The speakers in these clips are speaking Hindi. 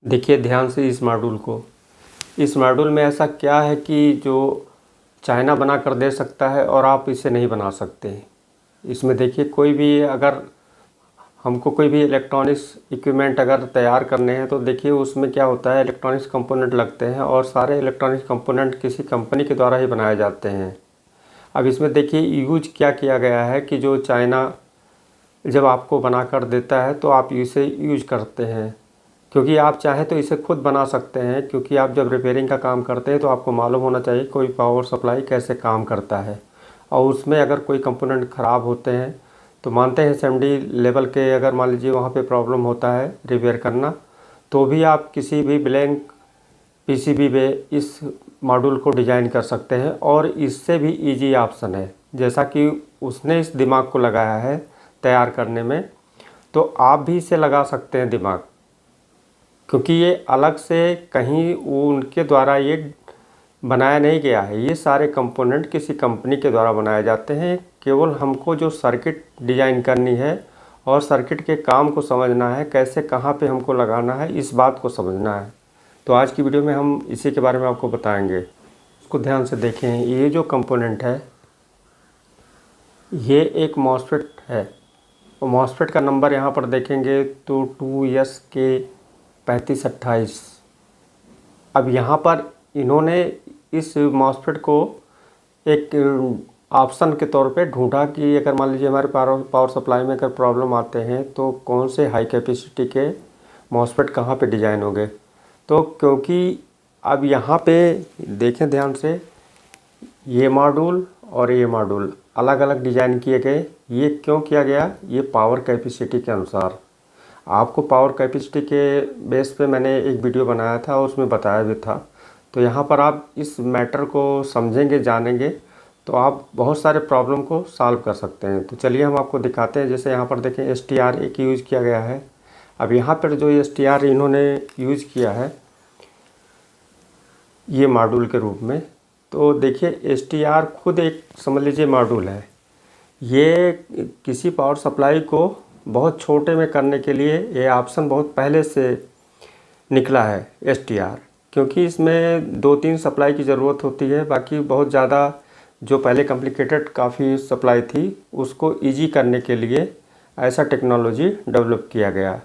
देखिए ध्यान से इस मॉड्यूल को। इस मॉड्यूल में ऐसा क्या है कि जो चाइना बना कर दे सकता है और आप इसे नहीं बना सकते। इसमें देखिए कोई भी अगर हमको कोई भी इलेक्ट्रॉनिक्स इक्विपमेंट अगर तैयार करने हैं तो देखिए उसमें क्या होता है, इलेक्ट्रॉनिक्स कंपोनेंट लगते हैं और सारे इलेक्ट्रॉनिक्स कंपोनेंट किसी कंपनी के द्वारा ही बनाए जाते हैं। अब इसमें देखिए यूज क्या किया गया है कि जो चाइना जब आपको बना कर देता है तो आप इसे यूज करते हैं, क्योंकि आप चाहें तो इसे खुद बना सकते हैं। क्योंकि आप जब रिपेयरिंग का काम करते हैं तो आपको मालूम होना चाहिए कोई पावर सप्लाई कैसे काम करता है, और उसमें अगर कोई कंपोनेंट ख़राब होते हैं तो मानते हैं एसएमडी लेवल के, अगर मान लीजिए वहाँ पे प्रॉब्लम होता है रिपेयर करना, तो भी आप किसी भी ब्लैंक पीसीबी में इस मॉड्यूल को डिज़ाइन कर सकते हैं। और इससे भी इजी ऑप्शन है, जैसा कि उसने इस दिमाग को लगाया है तैयार करने में, तो आप भी इसे लगा सकते हैं दिमाग। क्योंकि ये अलग से कहीं उनके द्वारा ये बनाया नहीं गया है, ये सारे कंपोनेंट किसी कंपनी के द्वारा बनाए जाते हैं। केवल हमको जो सर्किट डिज़ाइन करनी है और सर्किट के काम को समझना है, कैसे कहाँ पे हमको लगाना है, इस बात को समझना है। तो आज की वीडियो में हम इसी के बारे में आपको बताएंगे। उसको ध्यान से देखें। ये जो कंपोनेंट है ये एक मॉसफेट है, और मॉसफेट का नंबर यहाँ पर देखेंगे तो 2SK3528। अब यहाँ पर इन्होंने इस मॉसफेट को एक ऑप्शन के तौर पे ढूंढा कि अगर मान लीजिए हमारे पावर सप्लाई में अगर प्रॉब्लम आते हैं तो कौन से हाई कैपेसिटी के मॉसफेट कहाँ पे डिज़ाइन होंगे। तो क्योंकि अब यहाँ पे देखें ध्यान से, ये मॉड्यूल और ये मॉड्यूल अलग अलग डिज़ाइन किए गए। ये क्यों किया गया? ये पावर कैपेसिटी के अनुसार। आपको पावर कैपेसिटी के बेस पे मैंने एक वीडियो बनाया था, उसमें बताया भी था। तो यहाँ पर आप इस मैटर को समझेंगे, जानेंगे, तो आप बहुत सारे प्रॉब्लम को सॉल्व कर सकते हैं। तो चलिए हम आपको दिखाते हैं। जैसे यहाँ पर देखें STR एक यूज़ किया गया है। अब यहाँ पर जो STR इन्होंने यूज़ किया है ये मॉड्यूल के रूप में, तो देखिए STR खुद एक समझ लीजिए मॉड्यूल है। ये किसी पावर सप्लाई को बहुत छोटे में करने के लिए ये ऑप्शन बहुत पहले से निकला है STR, क्योंकि इसमें 2-3 सप्लाई की ज़रूरत होती है। बाकी बहुत ज़्यादा जो पहले कॉम्प्लिकेटेड काफ़ी सप्लाई थी उसको इजी करने के लिए ऐसा टेक्नोलॉजी डेवलप किया गया,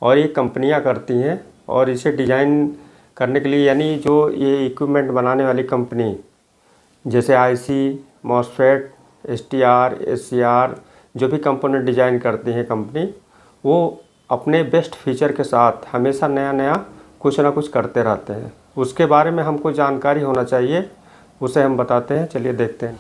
और ये कंपनियां करती हैं। और इसे डिज़ाइन करने के लिए, यानी जो ये इक्विपमेंट बनाने वाली कंपनी जैसे IC, मॉसफेट, STR, SCR जो भी कंपोनेंट डिज़ाइन करती हैं कंपनी, वो अपने बेस्ट फीचर के साथ हमेशा नया नया कुछ ना कुछ करते रहते हैं। उसके बारे में हमको जानकारी होना चाहिए, उसे हम बताते हैं। चलिए देखते हैं।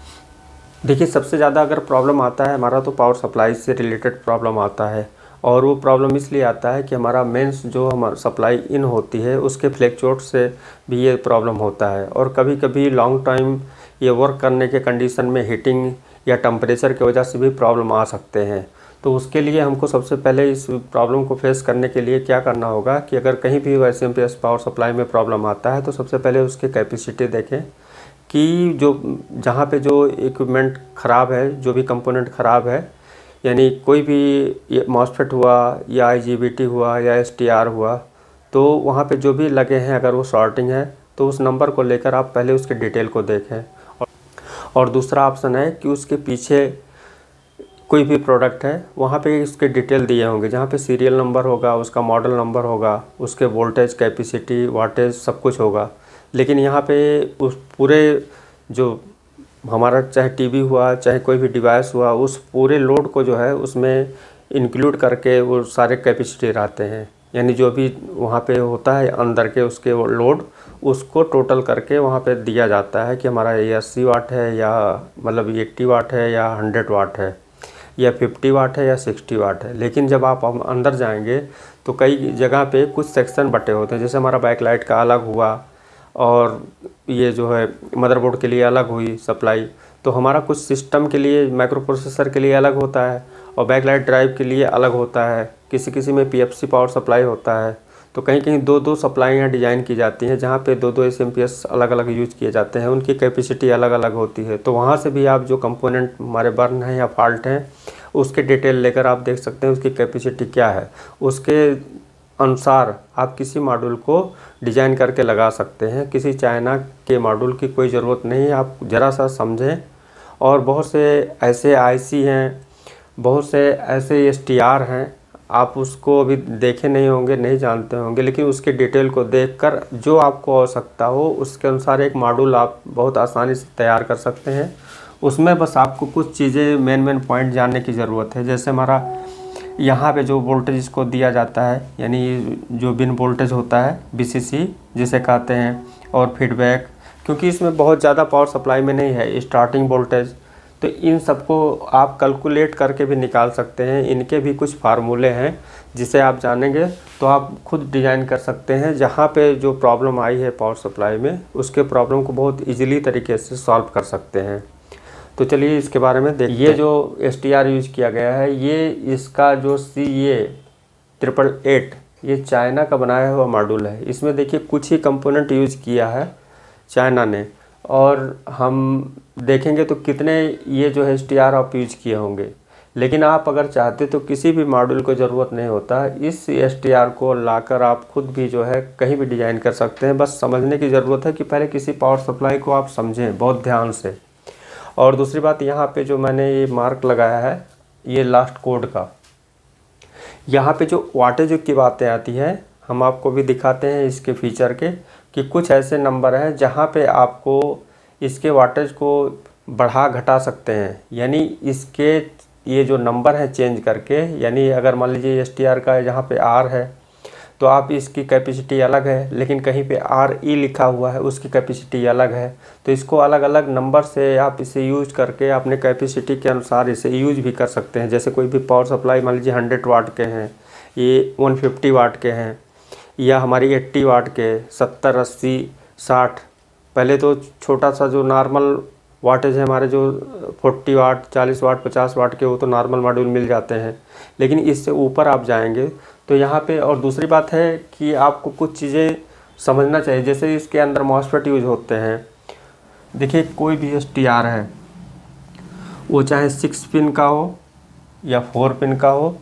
देखिए सबसे ज़्यादा अगर प्रॉब्लम आता है हमारा तो पावर सप्लाई से रिलेटेड प्रॉब्लम आता है, और वो प्रॉब्लम इसलिए आता है कि हमारा मेंस जो हमारा सप्लाई इन होती है उसके फ्लैक्चुएट से भी ये प्रॉब्लम होता है। और कभी कभी लॉन्ग टाइम ये वर्क करने के कंडीशन में हीटिंग या टेम्परेचर की वजह से भी प्रॉब्लम आ सकते हैं। तो उसके लिए हमको सबसे पहले इस प्रॉब्लम को फेस करने के लिए क्या करना होगा कि अगर कहीं भी SMPS पावर सप्लाई में प्रॉब्लम आता है तो सबसे पहले उसकी कैपेसिटी देखें कि जो जहाँ पे जो इक्विपमेंट ख़राब है, जो भी कंपोनेंट ख़राब है, यानी कोई भी मॉसफेट हुआ या IGBT हुआ या STR हुआ, तो वहाँ पे जो भी लगे हैं अगर वो शॉर्टिंग है तो उस नंबर को लेकर आप पहले उसके डिटेल को देखें। और दूसरा ऑप्शन है कि उसके पीछे कोई भी प्रोडक्ट है वहाँ पे उसके डिटेल दिए होंगे, जहाँ पे सीरियल नंबर होगा, उसका मॉडल नंबर होगा, उसके वोल्टेज, कैपेसिटी, वाटेज सब कुछ होगा। लेकिन यहाँ पे उस पूरे जो हमारा चाहे टीवी हुआ चाहे कोई भी डिवाइस हुआ, उस पूरे लोड को जो है उसमें इंक्लूड करके वो सारे कैपेसिटी रहते हैं। यानी जो भी वहाँ पे होता है अंदर के उसके वो लोड, उसको टोटल करके वहाँ पे दिया जाता है कि हमारा ये 80 वाट है, या मतलब 80 वाट है, या 100 वाट है, या 50 वाट है, या 60 वाट है। लेकिन जब आप अंदर जाएंगे तो कई जगह पे कुछ सेक्शन बटे होते हैं। जैसे हमारा बैकलाइट का अलग हुआ, और ये जो है मदरबोर्ड के लिए अलग हुई सप्लाई, तो हमारा कुछ सिस्टम के लिए, माइक्रो प्रोसेसर के लिए अलग होता है, और बैकलाइट ड्राइव के लिए अलग होता है। किसी किसी में PFC पावर सप्लाई होता है। तो कहीं कहीं 2-2 सप्लाइयाँ डिज़ाइन की जाती हैं, जहाँ पे 2-2 SMPS अलग अलग यूज किए जाते हैं, उनकी कैपेसिटी अलग अलग होती है। तो वहाँ से भी आप जो कंपोनेंट हमारे बर्न हैं या फॉल्ट हैं उसके डिटेल लेकर आप देख सकते हैं उसकी कैपेसिटी क्या है। उसके अनुसार आप किसी मॉड्यूल को डिज़ाइन करके लगा सकते हैं। किसी चाइना के मॉड्यूल की कोई ज़रूरत नहीं है, आप ज़रा सा समझें। और बहुत से ऐसे आईसी हैं, बहुत से ऐसे एसटीआर हैं, आप उसको अभी देखे नहीं होंगे, नहीं जानते होंगे, लेकिन उसके डिटेल को देखकर जो आपको आवश्यकता हो उसके अनुसार एक मॉड्यूल आप बहुत आसानी से तैयार कर सकते हैं। उसमें बस आपको कुछ चीज़ें मेन पॉइंट जानने की ज़रूरत है। जैसे हमारा यहाँ पे जो वोल्टेज इसको दिया जाता है, यानी जो बिन वोल्टेज होता है, बीसीसी जिसे कहते हैं, और फीडबैक, क्योंकि इसमें बहुत ज़्यादा पावर सप्लाई में नहीं है, स्टार्टिंग वोल्टेज, तो इन सबको आप कैलकुलेट करके भी निकाल सकते हैं। इनके भी कुछ फार्मूले हैं जिसे आप जानेंगे तो आप खुद डिज़ाइन कर सकते हैं। जहाँ पे जो प्रॉब्लम आई है पावर सप्लाई में, उसके प्रॉब्लम को बहुत ईजीली तरीके से सॉल्व कर सकते हैं। तो चलिए इसके बारे में देखिए। ये जो एसटीआर यूज किया गया है, ये इसका जो CA888, ये चाइना का बनाया हुआ मॉड्यूल है। इसमें देखिए कुछ ही कंपोनेंट यूज किया है चाइना ने, और हम देखेंगे तो कितने ये जो है एसटीआर आप यूज किए होंगे। लेकिन आप अगर चाहते तो किसी भी मॉड्यूल को ज़रूरत नहीं होता, इस एसटीआर को लाकर आप खुद भी जो है कहीं भी डिज़ाइन कर सकते हैं। बस समझने की ज़रूरत है कि पहले किसी पावर सप्लाई को आप समझें बहुत ध्यान से। और दूसरी बात, यहाँ पे जो मैंने ये मार्क लगाया है, ये लास्ट कोड का, यहाँ पे जो वाटेज की बातें आती हैं, हम आपको भी दिखाते हैं इसके फीचर के, कि कुछ ऐसे नंबर हैं जहाँ पे आपको इसके वाटेज को बढ़ा घटा सकते हैं। यानी इसके ये जो नंबर है चेंज करके, यानी अगर मान लीजिए एसटीआर का यहाँ पे आर है तो आप इसकी कैपेसिटी अलग है, लेकिन कहीं पे RE लिखा हुआ है, उसकी कैपेसिटी अलग है। तो इसको अलग अलग नंबर से आप इसे यूज करके अपने कैपेसिटी के अनुसार इसे यूज भी कर सकते हैं। जैसे कोई भी पावर सप्लाई मान लीजिए 100 वाट के हैं, ये 150 वाट के हैं, या हमारी 80 वाट के, 70, 80, 60। पहले तो छोटा सा जो नॉर्मल वाटेज है हमारे, जो 40 वाट, 40 वाट, 50 वाट के, वो तो नॉर्मल मॉड्यूल मिल जाते हैं। लेकिन इससे ऊपर आप जाएंगे तो यहाँ पे, और दूसरी बात है कि आपको कुछ चीज़ें समझना चाहिए। जैसे इसके अंदर मॉसफेट यूज होते हैं। देखिए कोई भी एसटीआर है, वो चाहे 6 पिन का हो या 4 पिन का हो,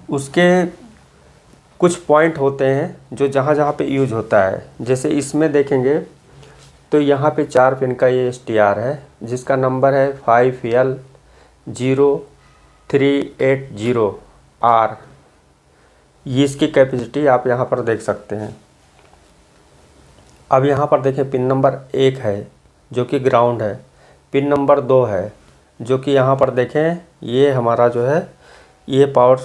उसके कुछ पॉइंट होते हैं जो जहाँ जहाँ पे यूज होता है। जैसे इसमें देखेंगे तो यहाँ पे 4 पिन का ये एसटीआर है, जिसका नंबर है 5L0380R। ये इसकी कैपेसिटी आप यहाँ पर देख सकते हैं। अब यहाँ पर देखें, पिन नंबर 1 है जो कि ग्राउंड है, पिन नंबर 2 है जो कि यहाँ पर देखें, ये हमारा जो है ये पावर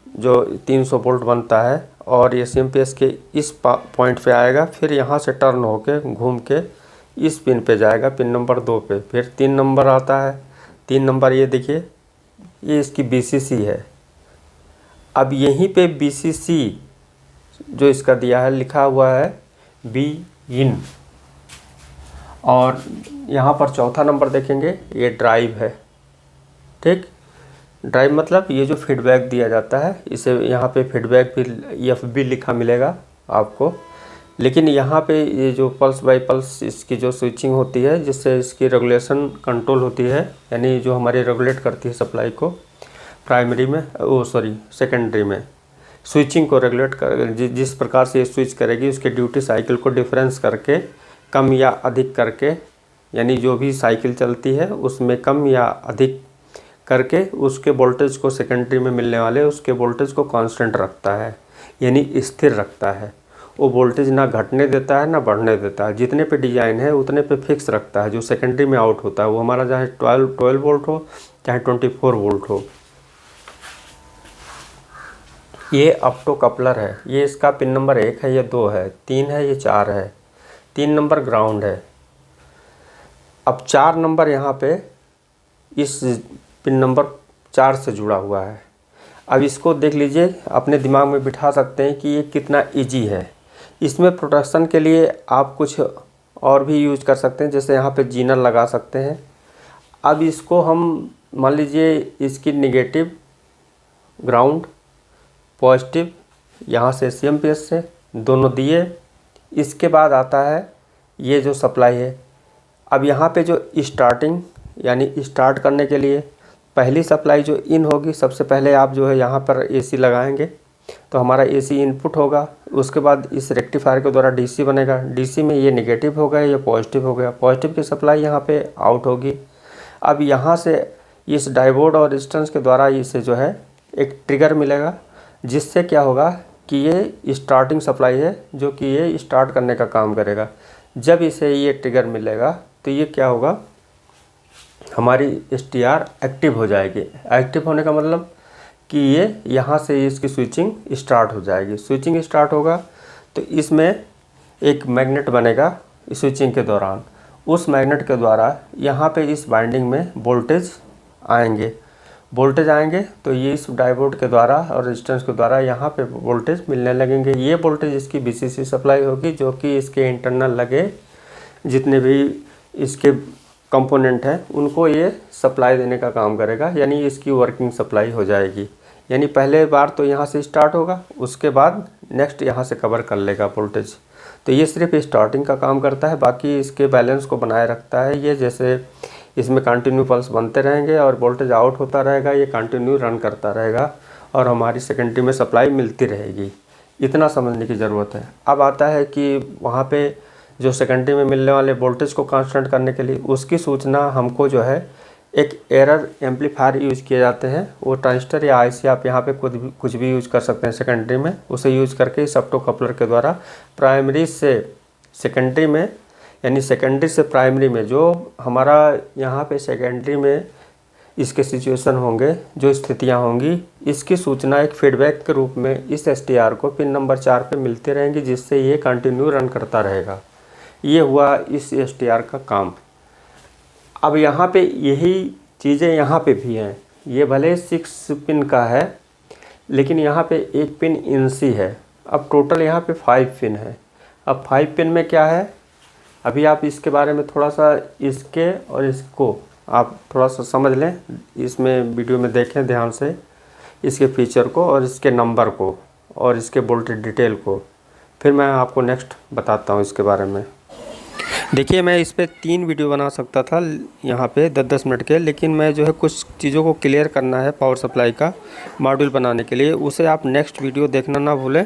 जो 300 वोल्ट बनता है, और ये CMPS के इस पॉइंट पे आएगा, फिर यहाँ से टर्न होके घूम के इस पिन पे जाएगा, पिन नंबर 2 पे। फिर 3 नंबर आता है, 3 नंबर ये देखिए, ये इसकी BCC है। अब यहीं पे BCC जो इसका दिया है, लिखा हुआ है BIN। और यहाँ पर चौथा नंबर देखेंगे, ये ड्राइव है। ठीक, ड्राइव मतलब ये जो फीडबैक दिया जाता है, इसे यहाँ पे फीडबैक भी FB लिखा मिलेगा आपको। लेकिन यहाँ पे ये जो पल्स बाय पल्स इसकी जो स्विचिंग होती है, जिससे इसकी रेगुलेशन कंट्रोल होती है, यानी जो हमारी रेगुलेट करती है सप्लाई को, प्राइमरी में, सेकेंडरी में स्विचिंग को रेगुलेट कर, जिस प्रकार से ये स्विच करेगी, उसके ड्यूटी साइकिल को डिफरेंस करके कम या अधिक करके, यानी जो भी साइकिल चलती है उसमें कम या अधिक करके उसके वोल्टेज को, सेकेंडरी में मिलने वाले उसके वोल्टेज को कांस्टेंट रखता है, यानी स्थिर रखता है। वो वोल्टेज ना घटने देता है ना बढ़ने देता है, जितने पे डिज़ाइन है उतने पे फिक्स रखता है। जो सेकेंडरी में आउट होता है वो हमारा चाहे 12 वोल्ट हो चाहे 24 वोल्ट हो। ये ऑप्टो कपलर है, ये इसका पिन नंबर 1 है, ये 2 है, 3 है, ये 4 है, 3 नंबर ग्राउंड है। अब 4 नंबर यहाँ पे इस पिन नंबर 4 से जुड़ा हुआ है। अब इसको देख लीजिए, अपने दिमाग में बिठा सकते हैं कि ये कितना इजी है। इसमें प्रोटेक्शन के लिए आप कुछ और भी यूज कर सकते हैं, जैसे यहाँ पे जीनर लगा सकते हैं। अब इसको हम मान लीजिए, इसकी नेगेटिव, ग्राउंड, पॉजिटिव, यहाँ से CMPS से दोनों दिए। इसके बाद आता है ये जो सप्लाई है। अब यहाँ पे जो स्टार्टिंग, यानी स्टार्ट करने के लिए पहली सप्लाई जो इन होगी, सबसे पहले आप जो है यहाँ पर AC लगाएंगे, तो हमारा AC इनपुट होगा। उसके बाद इस रेक्टिफायर के द्वारा DC बनेगा। DC में ये नेगेटिव हो गया, ये पॉजिटिव हो गया। पॉजिटिव की सप्लाई यहाँ पे आउट होगी। अब यहाँ से इस डायोड और रेजिस्टेंस के द्वारा इसे जो है एक ट्रिगर मिलेगा, जिससे क्या होगा कि ये स्टार्टिंग सप्लाई है जो कि ये स्टार्ट करने का काम करेगा। जब इसे ये ट्रिगर मिलेगा तो ये क्या होगा, हमारी STR एक्टिव हो जाएगी। एक्टिव होने का मतलब कि ये यहाँ से इसकी स्विचिंग स्टार्ट हो जाएगी। स्विचिंग स्टार्ट होगा तो इसमें एक मैग्नेट बनेगा स्विचिंग के दौरान। उस मैग्नेट के द्वारा यहाँ पे इस वाइंडिंग में वोल्टेज आएंगे। तो ये इस डायोड के द्वारा और रेजिस्टेंस के द्वारा यहाँ पे वोल्टेज मिलने लगेंगे। ये वोल्टेज इसकी VCC सप्लाई होगी, जो कि इसके इंटरनल लगे जितने भी इसके कंपोनेंट हैं उनको ये सप्लाई देने का काम करेगा, यानी इसकी वर्किंग सप्लाई हो जाएगी। यानी पहले बार तो यहाँ से स्टार्ट होगा, उसके बाद नेक्स्ट यहाँ से कवर कर लेगा वोल्टेज। तो ये सिर्फ स्टार्टिंग का काम करता है, बाकी इसके बैलेंस को बनाए रखता है। ये जैसे इसमें कंटिन्यू पल्स बनते रहेंगे और वोल्टेज आउट होता रहेगा, ये कंटिन्यू रन करता रहेगा और हमारी सेकेंडरी में सप्लाई मिलती रहेगी। इतना समझने की ज़रूरत है। अब आता है कि वहाँ पे जो सेकेंडरी में मिलने वाले वोल्टेज को कांस्टेंट करने के लिए उसकी सूचना हमको जो है एक एरर एम्पलीफायर यूज़ किए जाते हैं। वो ट्रांजिस्टर या IC आप यहाँ पे कुछ भी यूज़ कर सकते हैं सेकेंडरी में। उसे यूज़ करके इस ऑप्टोकपलर के द्वारा प्राइमरी से सेकेंडरी में, यानी सेकेंडरी से प्राइमरी में जो हमारा यहाँ पे सेकेंडरी में इसके सिचुएशन होंगे, जो स्थितियाँ होंगी, इसकी सूचना एक फीडबैक के रूप में इस STR को पिन नंबर 4 पे मिलती रहेंगी, जिससे ये कंटिन्यू रन करता रहेगा। ये हुआ इस STR का काम। अब यहाँ पे यही चीज़ें यहाँ पे भी हैं। ये भले 6 पिन का है, लेकिन यहाँ पे एक पिन INC है। अब टोटल यहाँ पे 5 पिन है। अब 5 पिन में क्या है, अभी आप इसके बारे में थोड़ा सा इसके और इसको आप थोड़ा सा समझ लें। इसमें वीडियो में देखें ध्यान से इसके फीचर को और इसके नंबर को और इसके वोल्टेज डिटेल को, फिर मैं आपको नेक्स्ट बताता हूँ इसके बारे में। देखिए, मैं इस पे 3 वीडियो बना सकता था यहाँ पे 10-10 मिनट के, लेकिन मैं जो है कुछ चीज़ों को क्लियर करना है पावर सप्लाई का मॉड्यूल बनाने के लिए। उसे आप नेक्स्ट वीडियो देखना ना भूलें।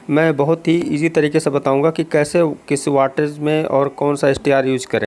मैं बहुत ही इजी तरीके से बताऊंगा कि कैसे किस वाटेज में और कौन सा STR यूज़ करें।